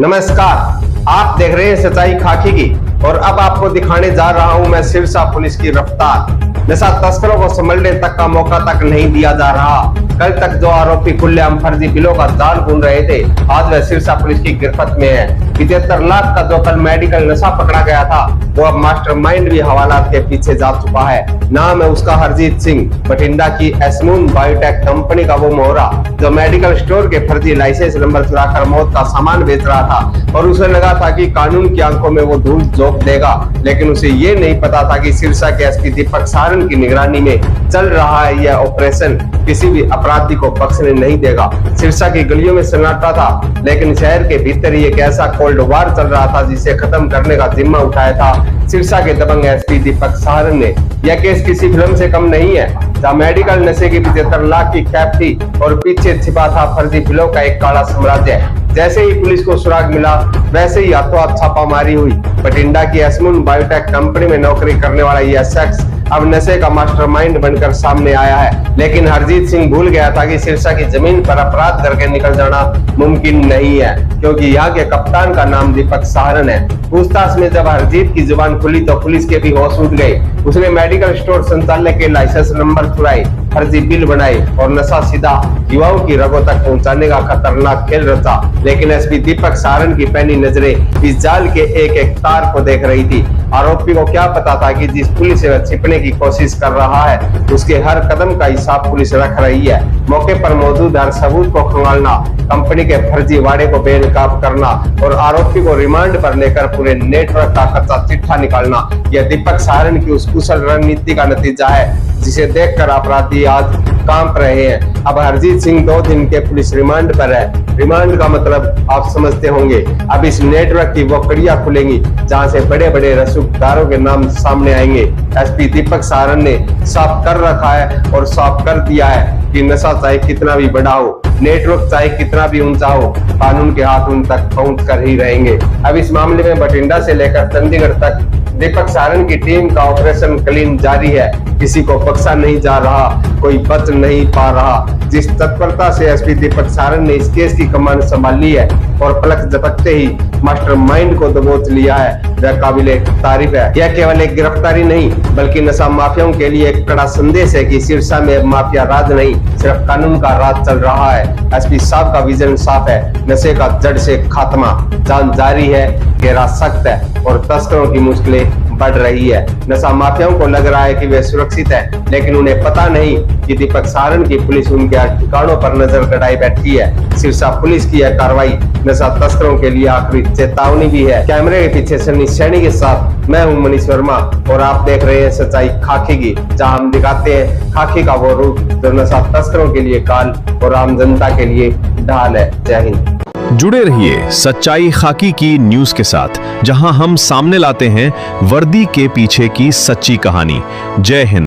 नमस्कार, आप देख रहे हैं सच्चाई खाकी की और अब आपको दिखाने जा रहा हूं मैं सिरसा पुलिस की रफ्तार। नशा तस्करों को संभलने तक का मौका तक नहीं दिया जा रहा। कल तक जो आरोपी खुलेआम फर्जी बिलों का जाल बुन रहे थे, आज वह सिरसा पुलिस की गिरफ्त में है। 75 लाख का जो कल मेडिकल नशा पकड़ा गया था, वो अब मास्टरमाइंड भी हवालात के पीछे जा चुका है। नाम है उसका हरजीत सिंह। बठिंडा की एस्मून बायोटेक कंपनी का वो मोहरा जो मेडिकल स्टोर के फर्जी लाइसेंस नंबर चुराकर मौत का सामान बेच रहा था और उसे लगा था कि कानून की आंखों में वो धूल झोंक देगा, लेकिन उसे ये नहीं पता था कि सिरसा के एसपी दीपक सारन की निगरानी में चल रहा है यह ऑपरेशन किसी भी अपराधी को बख्शने नहीं देगा। सिरसा की गलियों में सन्नाटा था, लेकिन शहर के भीतर ही एक ऐसा कोल्ड वार चल रहा था जिसे खत्म करने का जिम्मा उठाया था सिरसा के दबंग एसपी दीपक सारन ने। यह केस किसी फिल्म से कम नहीं है, जहाँ मेडिकल नशे की 75 लाख की कैप थी और पीछे छिपा था फर्जी बिलों का एक काला साम्राज्य। जैसे ही पुलिस को सुराग मिला, वैसे ही हाथों हाथ छापामारी हुई। बठिंडा की एस्मून बायोटेक कंपनी में नौकरी करने वाला यह शख्स अब नशे का मास्टरमाइंड बनकर सामने आया है, लेकिन हरजीत सिंह भूल गया था कि सिरसा की जमीन पर अपराध करके निकल जाना मुमकिन नहीं है, क्योंकि यहाँ के कप्तान का नाम दीपक सारन है। पूछताछ में जब हरजीत की जुबान खुली तो पुलिस के भी होश उड़ गए। उसने मेडिकल स्टोर संचालक के लाइसेंस नंबर चुराए, फर्जी बिल बनाए और नशा सीधा युवाओं की रगों तक पहुंचाने का खतरनाक खेल रचा। लेकिन एसपी दीपक सारन की पैनी नजरें इस जाल के एक एक तार को देख रही थी। आरोपी को क्या पता था कि जिस पुलिस से वह छिपने की कोशिश कर रहा है, उसके हर कदम का हिसाब पुलिस रख रही है। मौके पर मौजूद हर सबूत को खंगालना, कंपनी के फर्जी वाड़े को बेनकाब करना और आरोपी को रिमांड पर लेकर पूरे नेटवर्क का कच्चा चिट्ठा निकालना, यह दीपक सारन की उस कुशल रणनीति का नतीजा है जिसे देखकर अपराधी आज कांप रहे हैं। अब हरजीत सिंह 2 दिन के पुलिस रिमांड पर है। रिमांड का मतलब आप समझते होंगे। अब इस नेटवर्क की वो कड़ियां खुलेंगी जहां से बड़े बड़े रसूखदारों के नाम सामने आएंगे। एसपी दीपक सारन ने साफ कर रखा है और साफ कर दिया है कि नशा चाहे कितना भी बड़ा हो, नेटवर्क चाहे कितना भी ऊंचा हो, कानून के हाथ उन तक पहुंच कर ही रहेंगे। अब इस मामले में बठिंडा से लेकर चंडीगढ़ तक दीपक सारन की टीम का ऑपरेशन क्लीन जारी है। किसी को बख्शा नहीं जा रहा, कोई बच नहीं पा रहा। जिस तत्परता से एसपी दीपक सारन ने इस केस की कमान संभाली है और पलक झपकते ही मास्टरमाइंड को दबोच लिया है, वह काबिले तारीफ है। यह केवल एक गिरफ्तारी नहीं, बल्कि नशा माफियाओं के लिए एक कड़ा संदेश है कि सिरसा में माफिया राज नहीं, सिर्फ कानून का राज चल रहा है। एसपी साहब का विजन साफ है, नशे का जड़ से खात्मा। जांच जारी है, घेरा सख्त है और तस्करों की मुश्किलें बढ़ रही है। नशा माफियाओं को लग रहा है कि वे सुरक्षित है, लेकिन उन्हें पता नहीं कि दीपक सारन की पुलिस उनके ठिकानों पर नजर गड़ाए बैठी है। सिरसा पुलिस की यह कार्रवाई नशा तस्करों के लिए आखिरी चेतावनी भी है। कैमरे के पीछे सनी सैनी के साथ मैं हूं मनीष वर्मा और आप देख रहे हैं सच्चाई खाकी की, जहां हम दिखाते हैं खाकी का वो रूप जो नशा तस्करों के लिए काल और आम जनता के लिए ढाल है। जय हिंद। जुड़े रहिए सच्चाई खाकी की न्यूज के साथ, जहां हम सामने लाते हैं वर्दी के पीछे की सच्ची कहानी। जय हिंद।